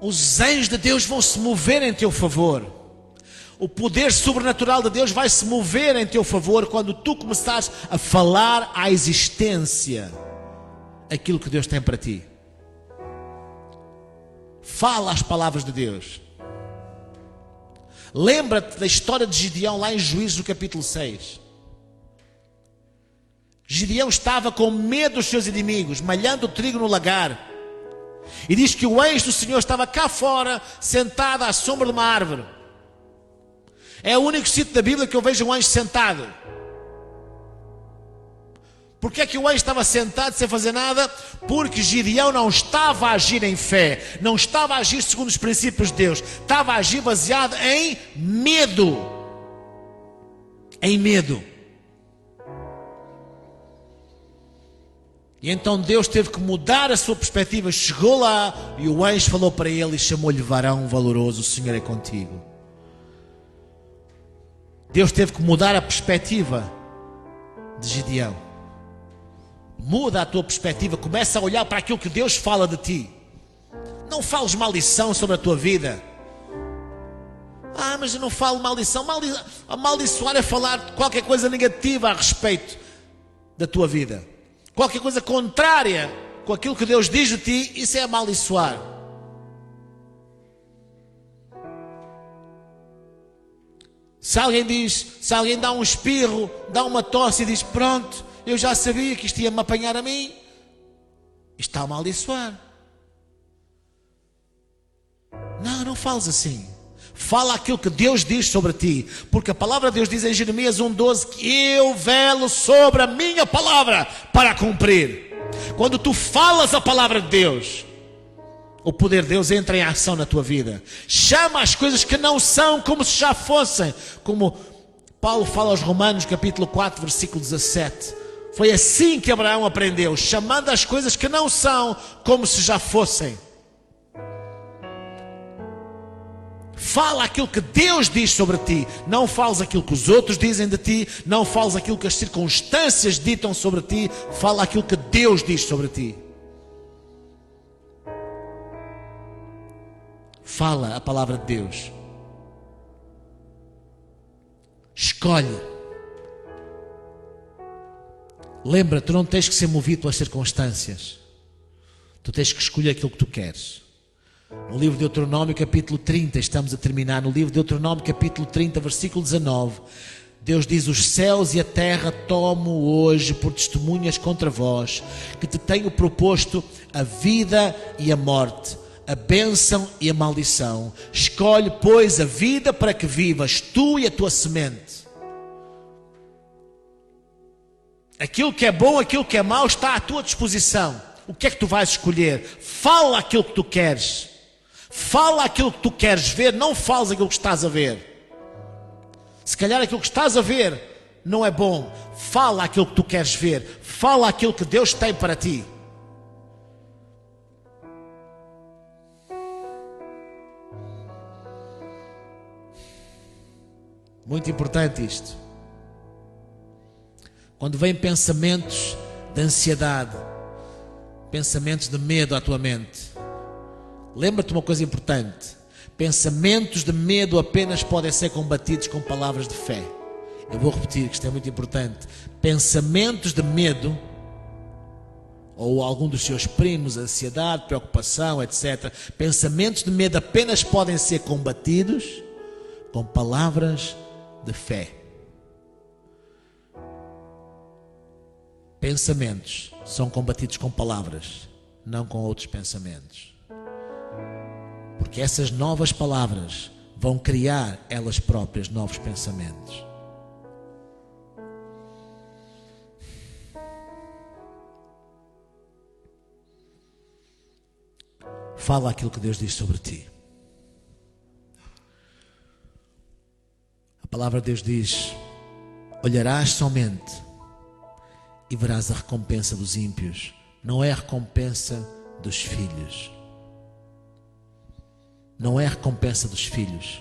Os anjos de Deus vão se mover em teu favor. O poder sobrenatural de Deus vai se mover em teu favor quando tu começares a falar à existência aquilo que Deus tem para ti. Fala as palavras de Deus. Lembra-te da história de Gideão lá em Juízes no capítulo 6. Gideão estava com medo dos seus inimigos, malhando o trigo no lagar. E diz que o anjo do Senhor estava cá fora, sentado à sombra de uma árvore. É o único sítio da Bíblia que eu vejo um anjo sentado. Porque é que o anjo estava sentado sem fazer nada? Porque Gideão não estava a agir em fé, não estava a agir segundo os princípios de Deus, estava a agir baseado em medo. Em medo. E então Deus teve que mudar a sua perspectiva. Chegou lá e o anjo falou para ele e chamou-lhe varão valoroso, o Senhor é contigo. Deus teve que mudar a perspectiva de Gideão. Muda a tua perspectiva, começa a olhar para aquilo que Deus fala de ti. Não fales maldição sobre a tua vida. Mas eu não falo maldição. Amaldiçoar é falar qualquer coisa negativa a respeito da tua vida. Qualquer coisa contrária com aquilo que Deus diz de ti, isso é amaldiçoar. Se alguém dá um espirro, dá uma tosse e diz, pronto, eu já sabia que isto ia me apanhar a mim, isto está a amaldiçoar. Não fales assim. Fala aquilo que Deus diz sobre ti, porque a palavra de Deus diz em Jeremias 1:12 que eu velo sobre a minha palavra para cumprir. Quando tu falas a palavra de Deus, o poder de Deus entra em ação na tua vida. Chama as coisas que não são como se já fossem, como Paulo fala aos Romanos capítulo 4 versículo 17. Foi assim que Abraão aprendeu, chamando as coisas que não são como se já fossem. Fala aquilo que Deus diz sobre ti. Não fales aquilo que os outros dizem de ti. Não fales aquilo que as circunstâncias ditam sobre ti. Fala aquilo que Deus diz sobre ti. Fala a palavra de Deus. Escolhe. Lembra, tu não tens que ser movido pelas circunstâncias. Tu tens que escolher aquilo que tu queres. No livro de Deuteronômio capítulo 30, estamos a terminar, no livro de Deuteronômio capítulo 30, versículo 19, Deus diz, os céus e a terra tomo hoje por testemunhas contra vós, que te tenho proposto a vida e a morte, a bênção e a maldição. Escolhe, pois, a vida para que vivas, tu e a tua semente. Aquilo que é bom, aquilo que é mau está à tua disposição. O que é que tu vais escolher? Fala aquilo que tu queres. Fala aquilo que tu queres ver, não fales aquilo que estás a ver. Se calhar aquilo que estás a ver não é bom. Fala aquilo que tu queres ver. Fala aquilo que Deus tem para ti. Muito importante isto. Quando vêm pensamentos de ansiedade, pensamentos de medo à tua mente, lembra-te uma coisa importante. Pensamentos de medo apenas podem ser combatidos com palavras de fé. Eu vou repetir que isto é muito importante. Pensamentos de medo, ou algum dos seus primos, ansiedade, preocupação, etc. Pensamentos de medo apenas podem ser combatidos com palavras de fé. Pensamentos são combatidos com palavras, não com outros pensamentos. Porque essas novas palavras vão criar elas próprias novos pensamentos. Fala aquilo que Deus diz sobre ti. A palavra de Deus diz: olharás somente e verás a recompensa dos ímpios, não é a recompensa dos filhos. Não é a recompensa dos filhos.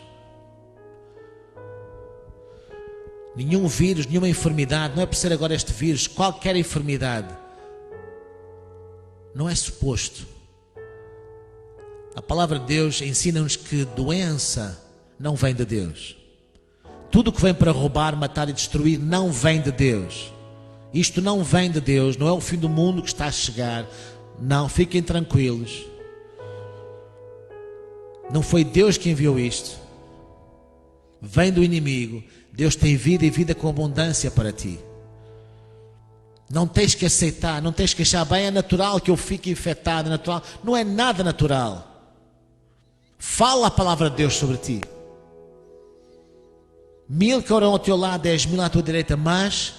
Nenhum vírus, nenhuma enfermidade, não é por ser agora este vírus, qualquer enfermidade, não é suposto. A palavra de Deus ensina-nos que doença não vem de Deus. Tudo que vem para roubar, matar e destruir não vem de Deus. Isto não vem de Deus, não é o fim do mundo que está a chegar. Não, fiquem tranquilos. Não foi Deus que enviou isto. Vem do inimigo. Deus tem vida e vida com abundância para ti. Não tens que aceitar, não tens que achar bem, é natural que eu fique infectado, é natural. Não é nada natural. Fala a palavra de Deus sobre ti. 1000 cairão ao teu lado, 10.000 à tua direita, mas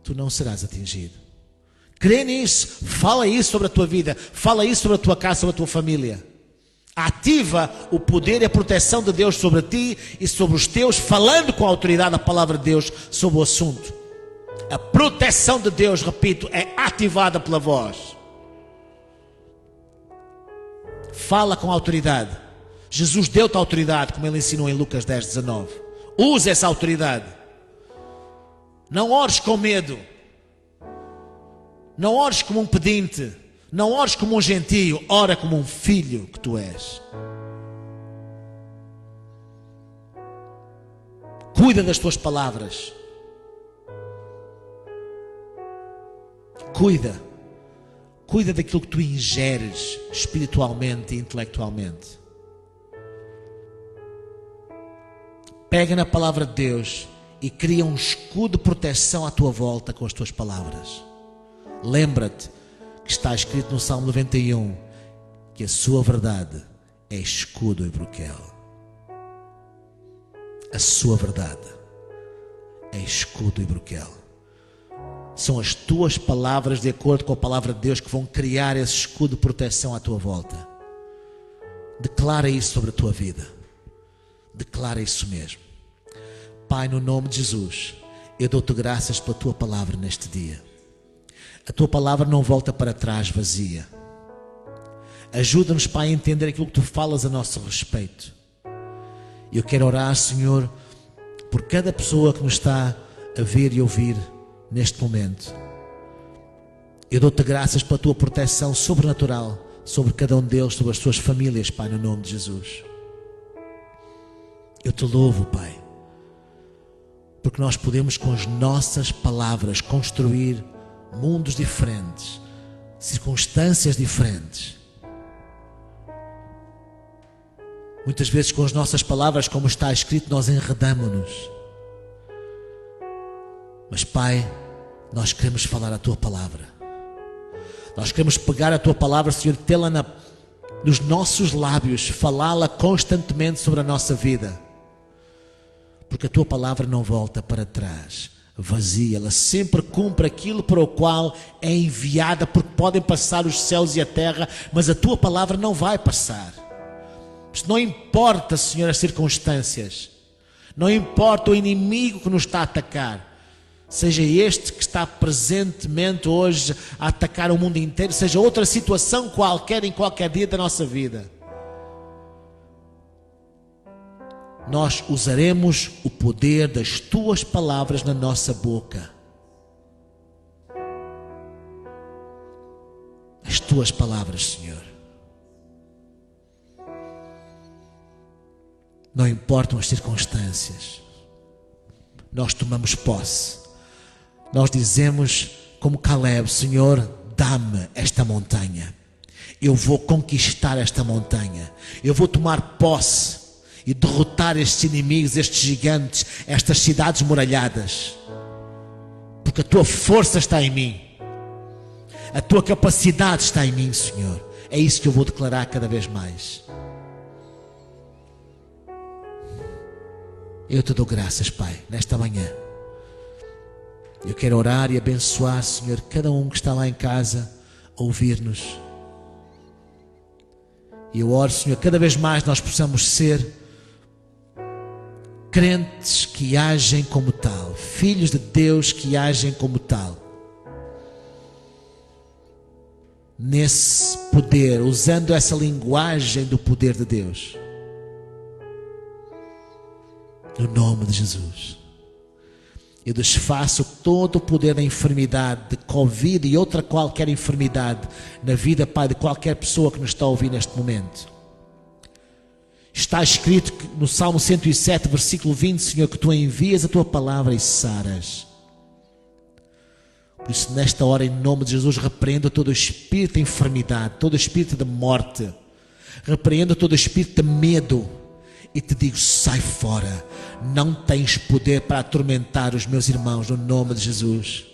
tu não serás atingido. Crê nisso, fala isso sobre a tua vida, fala isso sobre a tua casa, sobre a tua família. Ativa o poder e a proteção de Deus sobre ti e sobre os teus, falando com a autoridade da palavra de Deus sobre o assunto. A proteção de Deus, repito, é ativada pela voz. Fala com autoridade. Jesus deu-te autoridade, como ele ensinou em Lucas 10:19. Usa essa autoridade. Não ores com medo. Não ores como um pedinte. Não ores como um gentio. Ora como um filho que tu és. Cuida das tuas palavras. Cuida daquilo que tu ingeres espiritualmente e intelectualmente. Pega na palavra de Deus e cria um escudo de proteção à tua volta com as tuas palavras. Lembra-te que está escrito no Salmo 91 que a sua verdade é escudo e broquel. A sua verdade é escudo e broquel. São as tuas palavras, de acordo com a palavra de Deus, que vão criar esse escudo de proteção à tua volta. Declara isso sobre a tua vida. Declara isso mesmo. Pai, no nome de Jesus, eu dou-te graças pela tua palavra neste dia. A tua palavra não volta para trás vazia. Ajuda-nos, Pai, a entender aquilo que tu falas a nosso respeito. Eu quero orar, Senhor, por cada pessoa que nos está a ver e ouvir neste momento. Eu dou-te graças pela tua proteção sobrenatural sobre cada um deles, sobre as suas famílias, Pai, no nome de Jesus. Eu te louvo, Pai, porque nós podemos com as nossas palavras construir mundos diferentes, circunstâncias diferentes. Muitas vezes com as nossas palavras, como está escrito, nós enredamos-nos. Mas, Pai, nós queremos falar a tua palavra. Nós queremos pegar a tua palavra, Senhor, tê-la nos nossos lábios, falá-la constantemente sobre a nossa vida. Porque a tua palavra não volta para trás vazia, ela sempre cumpre aquilo para o qual é enviada, porque podem passar os céus e a terra, mas a tua palavra não vai passar. Não importa, Senhor, as circunstâncias, não importa o inimigo que nos está a atacar, seja este que está presentemente hoje a atacar o mundo inteiro, seja outra situação qualquer em qualquer dia da nossa vida, nós usaremos o poder das tuas palavras na nossa boca. As tuas palavras, Senhor. Não importam as circunstâncias, nós tomamos posse. Nós dizemos como Caleb: Senhor, dá-me esta montanha. Eu vou conquistar esta montanha. Eu vou tomar posse e derrotar estes inimigos, estes gigantes, estas cidades muralhadas. Porque a tua força está em mim. A tua capacidade está em mim, Senhor. É isso que eu vou declarar cada vez mais. Eu te dou graças, Pai, nesta manhã. Eu quero orar e abençoar, Senhor, cada um que está lá em casa a ouvir-nos. E eu oro, Senhor, cada vez mais nós possamos ser crentes que agem como tal, filhos de Deus que agem como tal, nesse poder, usando essa linguagem do poder de Deus. No nome de Jesus, eu desfaço todo o poder da enfermidade, de Covid e outra qualquer enfermidade na vida, Pai, de qualquer pessoa que nos está a ouvir neste momento. Está escrito no Salmo 107, versículo 20, Senhor, que tu envias a tua palavra e saras. Por isso, nesta hora, em nome de Jesus, repreendo todo o espírito de enfermidade, todo o espírito de morte, repreendo todo o espírito de medo e te digo: sai fora. Não tens poder para atormentar os meus irmãos, no nome de Jesus.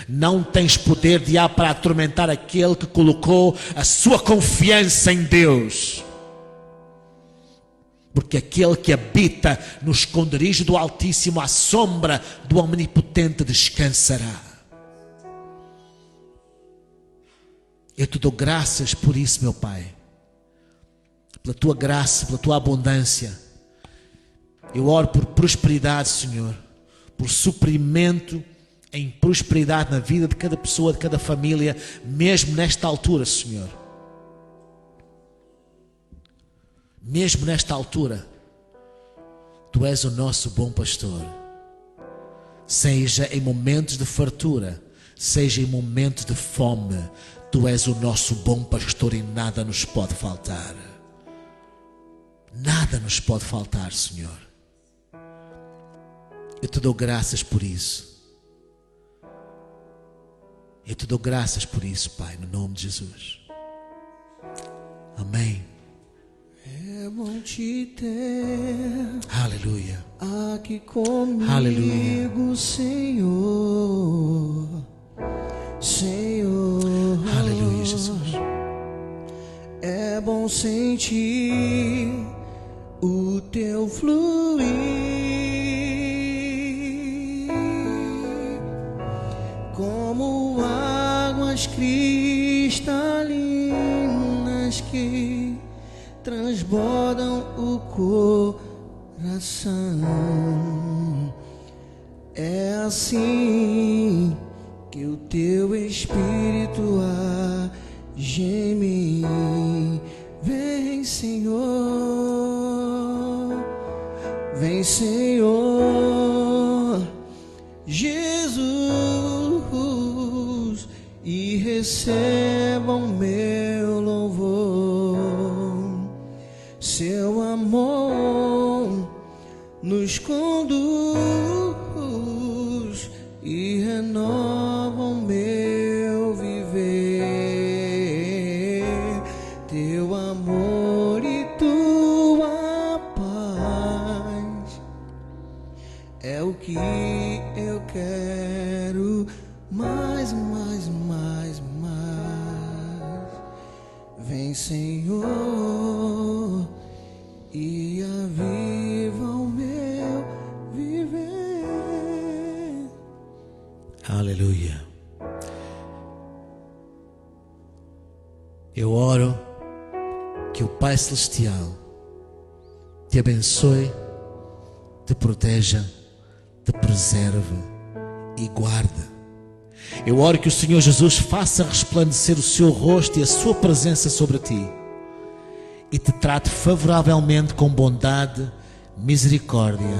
Não tens poder, diabo, para atormentar aquele que colocou a sua confiança em Deus. Porque aquele que habita no esconderijo do Altíssimo, à sombra do Omnipotente, descansará. Eu te dou graças por isso, meu Pai, pela tua graça, pela tua abundância. Eu oro por prosperidade, Senhor, por suprimento em prosperidade na vida de cada pessoa, de cada família, mesmo nesta altura, Senhor. Mesmo nesta altura, tu és o nosso bom pastor. Seja em momentos de fartura, seja em momentos de fome, tu és o nosso bom pastor e nada nos pode faltar. Nada nos pode faltar, Senhor. Eu te dou graças por isso. Eu te dou graças por isso, Pai, no nome de Jesus. Amém. É bom te ter Aleluia. aqui comigo, Aleluia. Senhor, Senhor. Aleluia, Jesus. É bom sentir o teu fluir, como águas cristalinas que transbordam o coração. É assim que o teu Espírito age em mim. Vem, Senhor, vem, Senhor Jesus, e receba o meu louvor. Seu amor nos conduz e renova o meu viver. Teu amor e tua paz é o que eu quero mais, mais, mais, mais. Vem, Senhor, e aviva o meu viver. Aleluia. Eu oro que o Pai Celestial te abençoe, te proteja, te preserve e guarde. Eu oro que o Senhor Jesus faça resplandecer o seu rosto e a sua presença sobre ti e te trate favoravelmente com bondade, misericórdia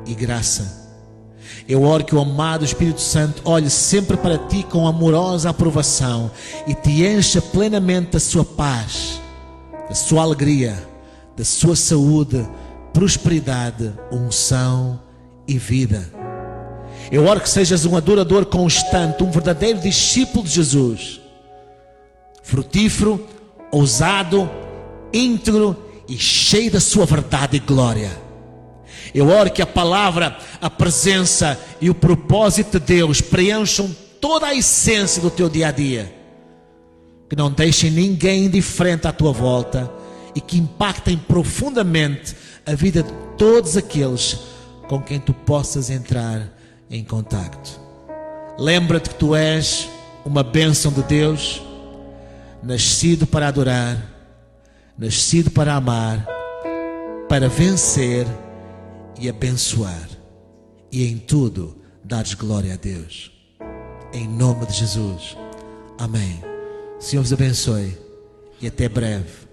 e graça. Eu oro que o amado Espírito Santo olhe sempre para ti com amorosa aprovação e te encha plenamente da sua paz, da sua alegria, da sua saúde, prosperidade, unção e vida. Eu oro que sejas um adorador constante, um verdadeiro discípulo de Jesus, frutífero, ousado, íntegro e cheio da sua verdade e glória. Eu oro que a palavra, a presença e o propósito de Deus preencham toda a essência do teu dia a dia, que não deixem ninguém indiferente à tua volta e que impactem profundamente a vida de todos aqueles com quem tu possas entrar em contacto. Lembra-te que tu és uma bênção de Deus, nascido para adorar, nascido para amar, para vencer e abençoar, e em tudo dares glória a Deus. Em nome de Jesus. Amém. O Senhor vos abençoe e até breve.